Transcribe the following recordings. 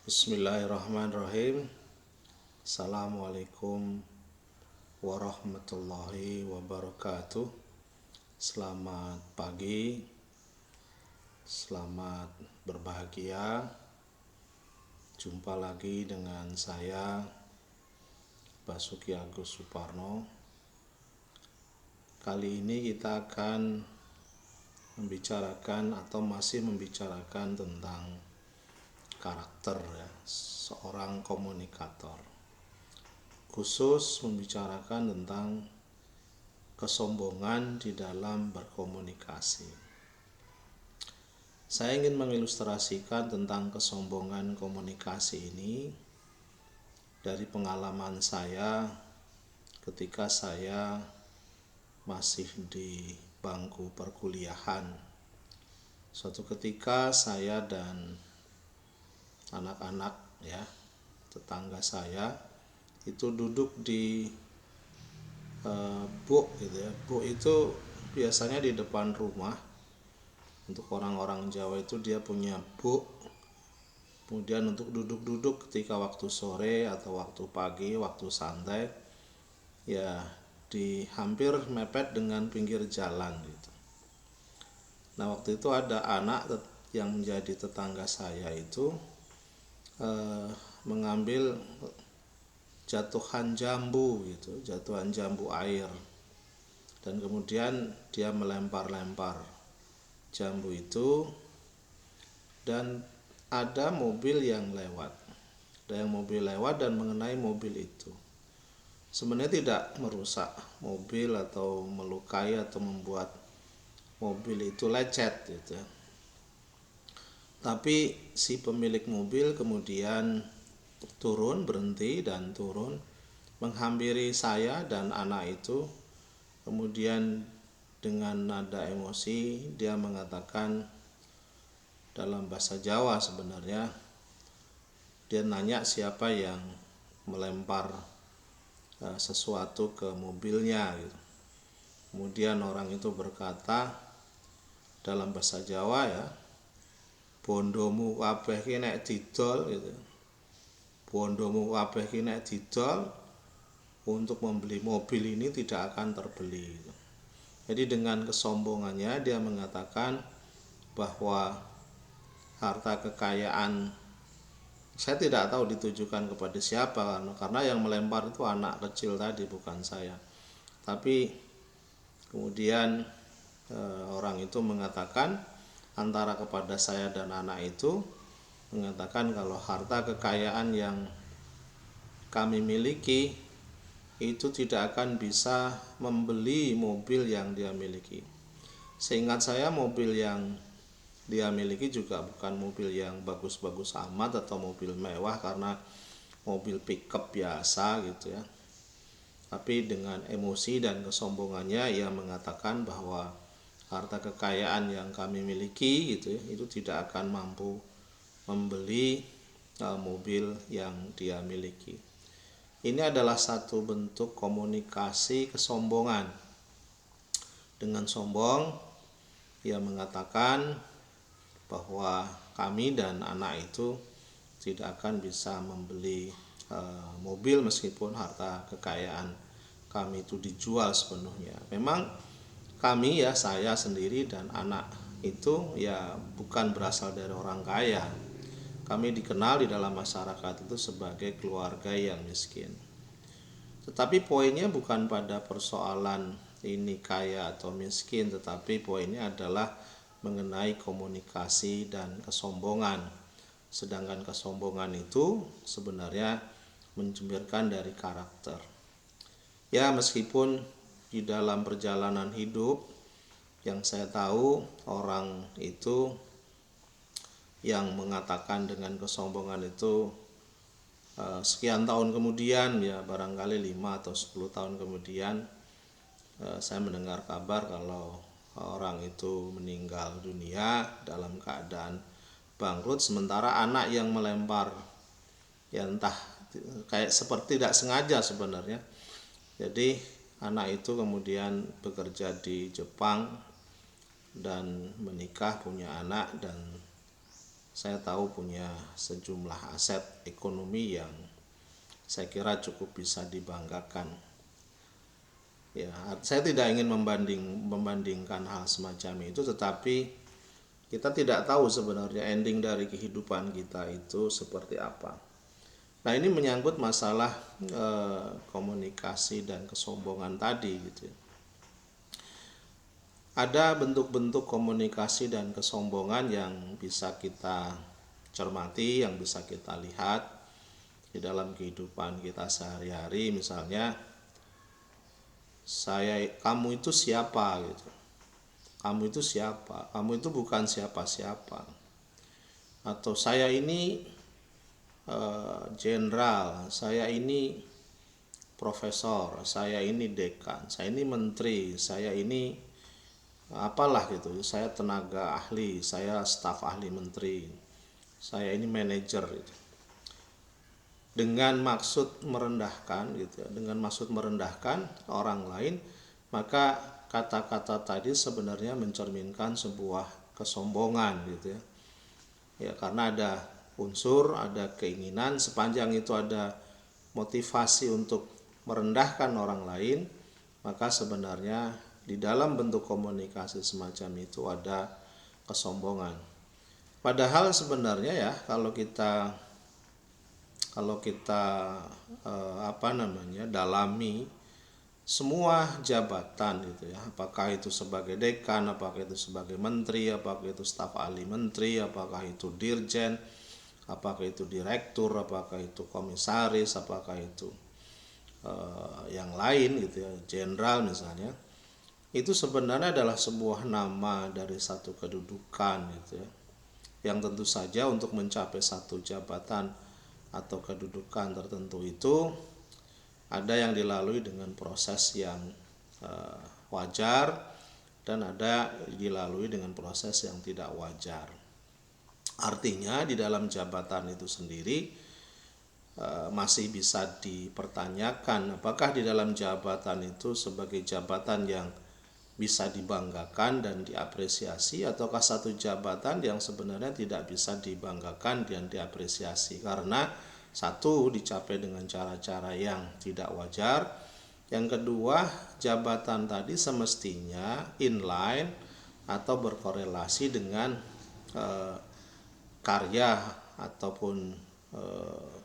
Bismillahirrahmanirrahim. Assalamualaikum warahmatullahi wabarakatuh. Selamat pagi, selamat berbahagia. Jumpa lagi dengan saya, Basuki Agus Suparno. Kali ini kita akan membicarakan atau masih membicarakan tentang karakter ya, seorang komunikator. Khusus membicarakan tentang kesombongan di dalam berkomunikasi. Saya ingin mengilustrasikan tentang kesombongan komunikasi ini dari pengalaman saya ketika saya masih di bangku perkuliahan. Suatu ketika saya dan anak-anak ya tetangga saya itu duduk di buk gitu ya. Buk itu biasanya di depan rumah. Untuk orang-orang Jawa itu dia punya buk. Kemudian untuk duduk-duduk ketika waktu sore atau waktu pagi, waktu santai ya di hampir mepet dengan pinggir jalan gitu. Nah, waktu itu ada anak yang menjadi tetangga saya itu mengambil jatuhan jambu gitu, jatuhan jambu air, dan kemudian dia melempar-lempar jambu itu, dan ada mobil yang lewat, dan mengenai mobil itu. Sebenarnya tidak merusak mobil atau melukai atau membuat mobil itu lecet gitu. Tapi si pemilik mobil kemudian berhenti dan turun menghampiri saya dan anak itu. Kemudian dengan nada emosi dia mengatakan dalam bahasa Jawa, sebenarnya dia nanya siapa yang melempar sesuatu ke mobilnya gitu. Kemudian orang itu berkata dalam bahasa Jawa ya, bondomu kabeh ki nek didol gitu. Bondomu kabeh ki nek didol, untuk membeli mobil ini tidak akan terbeli gitu. Jadi dengan kesombongannya dia mengatakan bahwa harta kekayaan, saya tidak tahu ditujukan kepada siapa, karena yang melempar itu anak kecil tadi, bukan saya. Tapi kemudian orang itu mengatakan antara kepada saya dan anak itu, mengatakan kalau harta kekayaan yang kami miliki itu tidak akan bisa membeli mobil yang dia miliki. Seingat saya mobil yang dia miliki juga bukan mobil yang bagus-bagus amat atau mobil mewah, karena mobil pickup biasa gitu ya. Tapi dengan emosi dan kesombongannya ia mengatakan bahwa harta kekayaan yang kami miliki gitu ya, itu tidak akan mampu membeli mobil yang dia miliki. Ini adalah satu bentuk komunikasi kesombongan. Dengan sombong ia mengatakan bahwa kami dan anak itu tidak akan bisa membeli mobil meskipun harta kekayaan kami itu dijual sepenuhnya. Memang kami ya, saya sendiri dan anak itu ya bukan berasal dari orang kaya. Kami dikenal di dalam masyarakat itu sebagai keluarga yang miskin. Tetapi poinnya bukan pada persoalan ini kaya atau miskin, tetapi poinnya adalah mengenai komunikasi dan kesombongan. Sedangkan kesombongan itu sebenarnya mencerminkan dari karakter. Ya, meskipun di dalam perjalanan hidup yang saya tahu orang itu yang mengatakan dengan kesombongan itu sekian tahun kemudian ya, barangkali 5 atau 10 tahun kemudian saya mendengar kabar kalau orang itu meninggal dunia dalam keadaan bangkrut, sementara anak yang melempar ya entah kayak seperti tidak sengaja sebenarnya. Jadi anak itu kemudian bekerja di Jepang dan menikah, punya anak, dan saya tahu punya sejumlah aset ekonomi yang saya kira cukup bisa dibanggakan. Ya, saya tidak ingin membandingkan hal semacam itu, tetapi kita tidak tahu sebenarnya ending dari kehidupan kita itu seperti apa. Nah, ini menyangkut masalah komunikasi dan kesombongan tadi gitu ya. Ada bentuk-bentuk komunikasi dan kesombongan yang bisa kita cermati, yang bisa kita lihat di dalam kehidupan kita sehari-hari. Misalnya, kamu itu siapa gitu. Kamu itu siapa? Kamu itu bukan siapa-siapa. Atau saya ini jenderal, saya ini profesor, saya ini dekan, saya ini menteri, saya ini apalah gitu, saya tenaga ahli, saya staf ahli menteri, saya ini manajer gitu. Dengan maksud merendahkan gitu ya, dengan maksud merendahkan orang lain, maka kata-kata tadi sebenarnya mencerminkan sebuah kesombongan gitu ya. Ya, karena ada unsur, ada keinginan, sepanjang itu ada motivasi untuk merendahkan orang lain, maka sebenarnya di dalam bentuk komunikasi semacam itu ada kesombongan. Padahal sebenarnya ya, kalau kita dalami semua jabatan gitu ya, apakah itu sebagai dekan, apakah itu sebagai menteri, apakah itu staf ahli menteri, apakah itu dirjen, apakah itu direktur, apakah itu komisaris, apakah itu yang lain gitu ya, jenderal misalnya, itu sebenarnya adalah sebuah nama dari satu kedudukan gitu ya, yang tentu saja untuk mencapai satu jabatan atau kedudukan tertentu itu ada yang dilalui dengan proses yang wajar dan ada dilalui dengan proses yang tidak wajar. Artinya di dalam jabatan itu sendiri masih bisa dipertanyakan apakah di dalam jabatan itu sebagai jabatan yang bisa dibanggakan dan diapresiasi, ataukah satu jabatan yang sebenarnya tidak bisa dibanggakan dan diapresiasi karena satu, dicapai dengan cara-cara yang tidak wajar. Yang kedua, jabatan tadi semestinya inline atau berkorelasi dengan karya ataupun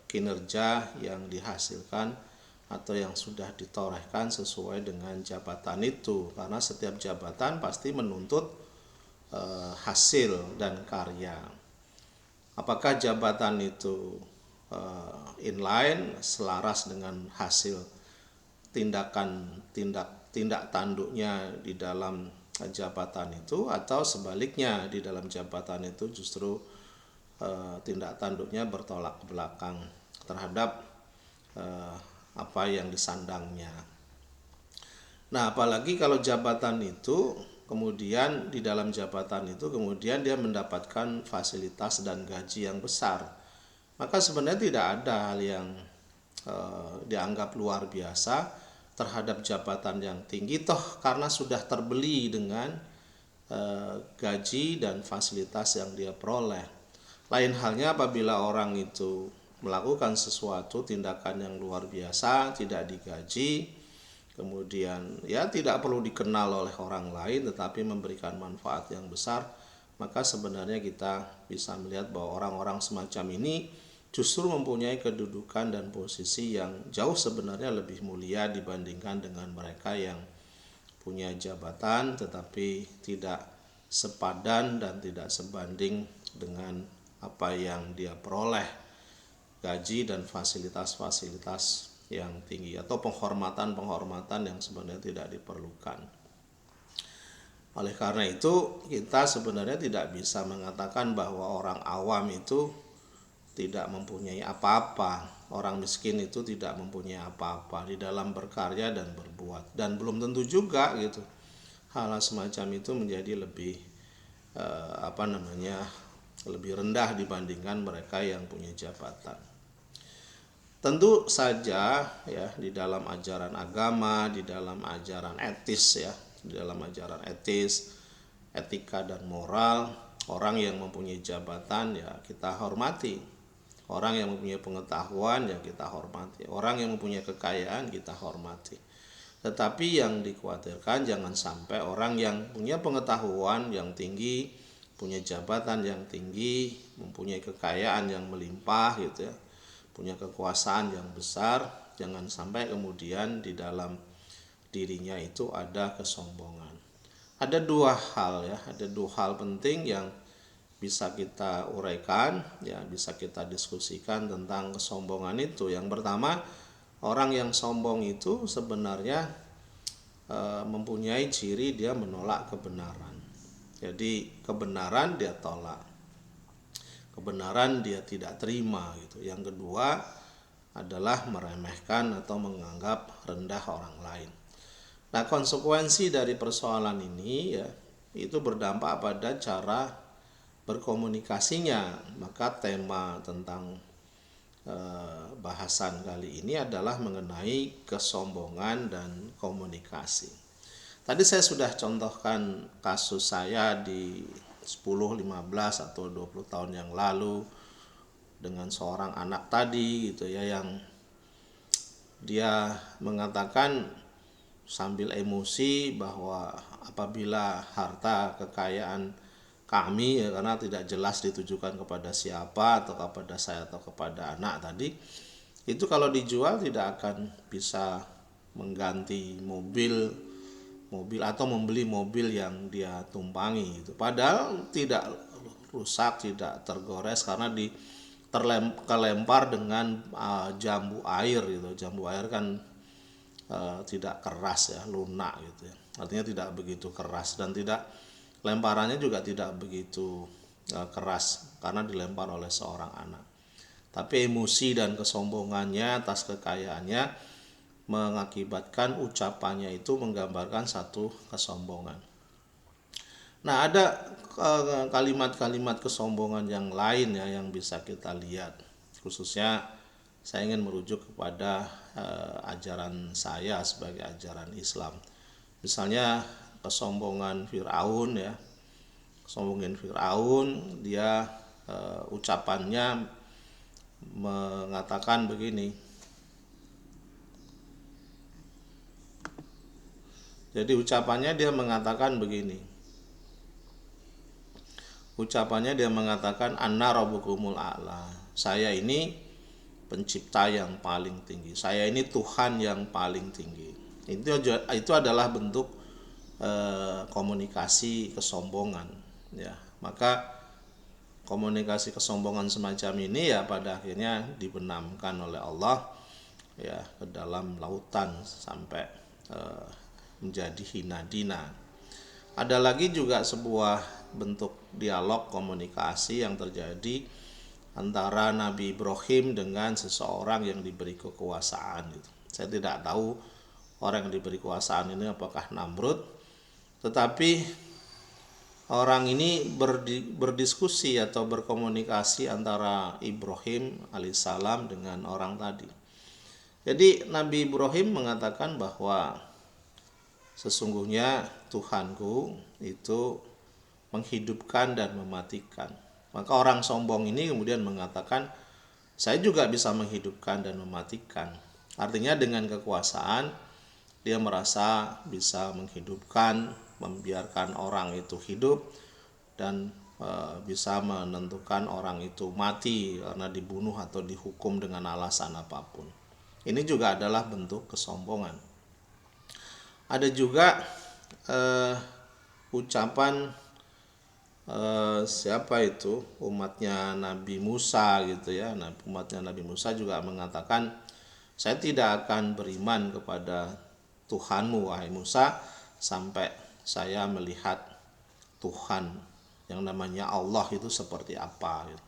kinerja yang dihasilkan atau yang sudah ditorehkan sesuai dengan jabatan itu, karena setiap jabatan pasti menuntut hasil dan karya. Apakah jabatan itu inline, selaras dengan hasil tindak tanduknya di dalam jabatan itu, atau sebaliknya di dalam jabatan itu justru tindak tanduknya bertolak belakang terhadap apa yang disandangnya. Nah, apalagi kalau jabatan itu kemudian di dalam jabatan itu kemudian dia mendapatkan fasilitas dan gaji yang besar, maka sebenarnya tidak ada hal yang dianggap luar biasa terhadap jabatan yang tinggi, toh karena sudah terbeli dengan gaji dan fasilitas yang dia peroleh. Lain halnya apabila orang itu melakukan sesuatu tindakan yang luar biasa, tidak digaji, kemudian ya tidak perlu dikenal oleh orang lain tetapi memberikan manfaat yang besar, maka sebenarnya kita bisa melihat bahwa orang-orang semacam ini justru mempunyai kedudukan dan posisi yang jauh sebenarnya lebih mulia dibandingkan dengan mereka yang punya jabatan tetapi tidak sepadan dan tidak sebanding dengan apa yang dia peroleh, gaji dan fasilitas-fasilitas yang tinggi atau penghormatan-penghormatan yang sebenarnya tidak diperlukan. Oleh karena itu, kita sebenarnya tidak bisa mengatakan bahwa orang awam itu tidak mempunyai apa-apa, orang miskin itu tidak mempunyai apa-apa di dalam berkarya dan berbuat, dan belum tentu juga gitu hal semacam itu menjadi lebih lebih rendah dibandingkan mereka yang punya jabatan. Tentu saja ya, di dalam ajaran agama, di dalam ajaran etis ya, di dalam ajaran etis, etika dan moral, Orang yang mempunyai jabatan ya kita hormati. Orang yang mempunyai pengetahuan ya kita hormati. Orang yang mempunyai kekayaan kita hormati. Tetapi yang dikhawatirkan jangan sampai orang yang punya pengetahuan yang tinggi, punya jabatan yang tinggi, mempunyai kekayaan yang melimpah gitu ya, punya kekuasaan yang besar, jangan sampai kemudian di dalam dirinya itu ada kesombongan. Ada dua hal ya, ada dua hal penting yang bisa kita uraikan ya, bisa kita diskusikan tentang kesombongan itu. Yang pertama, orang yang sombong itu sebenarnya mempunyai ciri dia menolak kebenaran. Jadi kebenaran dia tolak, kebenaran dia tidak terima gitu. Yang kedua adalah meremehkan atau menganggap rendah orang lain. Nah, konsekuensi dari persoalan ini ya itu berdampak pada cara berkomunikasinya. Maka tema tentang bahasan kali ini adalah mengenai kesombongan dan komunikasi. Tadi saya sudah contohkan kasus saya di 10, 15 atau 20 tahun yang lalu dengan seorang anak tadi gitu ya, yang dia mengatakan sambil emosi bahwa apabila harta kekayaan kami ya, karena tidak jelas ditujukan kepada siapa atau kepada saya atau kepada anak tadi, itu kalau dijual tidak akan bisa mengganti mobil atau membeli mobil yang dia tumpangi itu. Padahal tidak rusak, tidak tergores karena kelempar dengan jambu air gitu. Jambu air kan tidak keras ya, lunak gitu ya. Artinya tidak begitu keras, dan tidak, lemparannya juga tidak begitu keras karena dilempar oleh seorang anak. Tapi emosi dan kesombongannya atas kekayaannya mengakibatkan ucapannya itu menggambarkan satu kesombongan. Nah, ada kalimat-kalimat kesombongan yang lain ya yang bisa kita lihat. Khususnya saya ingin merujuk kepada ajaran saya sebagai ajaran Islam. Misalnya kesombongan Firaun ya. Kesombongan Firaun, dia ucapannya mengatakan begini. Jadi ucapannya dia mengatakan begini. Ucapannya dia mengatakan anna rabbukumul a'la. Saya ini pencipta yang paling tinggi. Saya ini Tuhan yang paling tinggi. Itu adalah bentuk komunikasi kesombongan ya. Maka komunikasi kesombongan semacam ini ya pada akhirnya dibenamkan oleh Allah ya ke dalam lautan sampai menjadi hina dina. Ada lagi juga sebuah bentuk dialog komunikasi yang terjadi antara Nabi Ibrahim dengan seseorang yang diberi kekuasaan gitu. Saya tidak tahu orang yang diberi kekuasaan ini apakah Namrud, tetapi orang ini berdiskusi atau berkomunikasi antara Ibrahim alaihissalam dengan orang tadi. Jadi Nabi Ibrahim mengatakan bahwa sesungguhnya Tuhanku itu menghidupkan dan mematikan. Maka orang sombong ini kemudian mengatakan, saya juga bisa menghidupkan dan mematikan. Artinya dengan kekuasaan dia merasa bisa menghidupkan, membiarkan orang itu hidup, dan bisa menentukan orang itu mati karena dibunuh atau dihukum dengan alasan apapun. Ini juga adalah bentuk kesombongan. Ada juga ucapan siapa itu, umatnya Nabi Musa gitu ya. Nah, umatnya Nabi Musa juga mengatakan, saya tidak akan beriman kepada Tuhanmu wahai Musa sampai saya melihat Tuhan yang namanya Allah itu seperti apa gitu.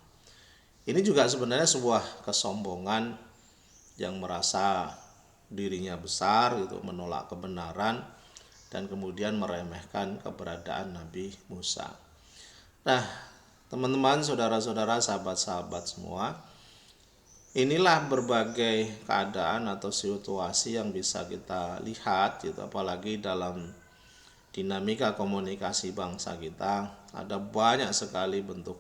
Ini juga sebenarnya sebuah kesombongan yang merasa dirinya besar gitu, menolak kebenaran dan kemudian meremehkan keberadaan Nabi Musa. Nah, teman-teman, saudara-saudara, sahabat-sahabat semua, inilah berbagai keadaan atau situasi yang bisa kita lihat gitu, apalagi dalam dinamika komunikasi bangsa kita, ada banyak sekali bentuk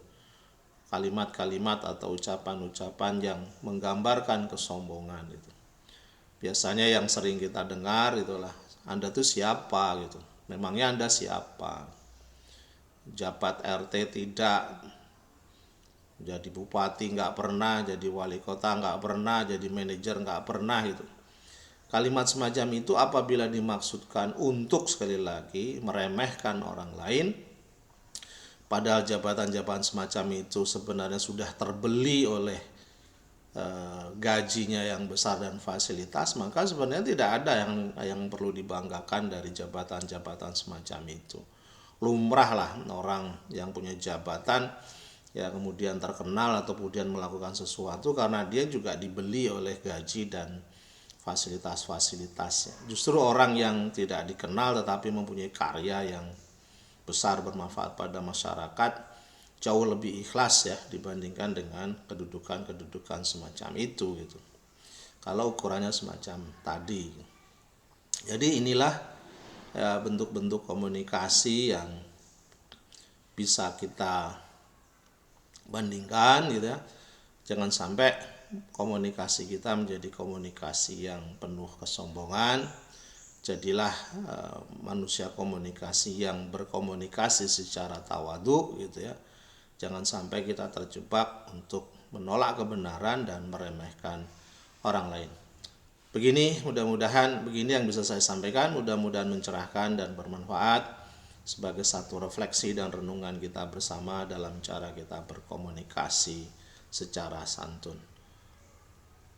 kalimat-kalimat atau ucapan-ucapan yang menggambarkan kesombongan itu. Biasanya yang sering kita dengar itulah, Anda tuh siapa gitu. Memangnya Anda siapa? Jabat RT tidak, jadi bupati nggak pernah, jadi wali kota nggak pernah, jadi manajer nggak pernah gitu. Kalimat semacam itu apabila dimaksudkan untuk, sekali lagi, meremehkan orang lain, padahal jabatan-jabatan semacam itu sebenarnya sudah terbeli oleh gajinya yang besar dan fasilitas, maka sebenarnya tidak ada yang perlu dibanggakan dari jabatan-jabatan semacam itu. Lumrah lah orang yang punya jabatan ya kemudian terkenal atau kemudian melakukan sesuatu karena dia juga dibeli oleh gaji dan fasilitas-fasilitasnya. Justru orang yang tidak dikenal tetapi mempunyai karya yang besar bermanfaat pada masyarakat jauh lebih ikhlas ya dibandingkan dengan kedudukan-kedudukan semacam itu gitu. Kalau ukurannya semacam tadi. Jadi inilah ya, bentuk-bentuk komunikasi yang bisa kita bandingkan gitu ya. Jangan sampai komunikasi kita menjadi komunikasi yang penuh kesombongan. Jadilah manusia komunikasi yang berkomunikasi secara tawadu gitu ya. Jangan sampai kita terjebak untuk menolak kebenaran dan meremehkan orang lain. Begini yang bisa saya sampaikan, mudah-mudahan mencerahkan dan bermanfaat sebagai satu refleksi dan renungan kita bersama dalam cara kita berkomunikasi secara santun.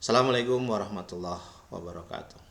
Assalamualaikum warahmatullahi wabarakatuh.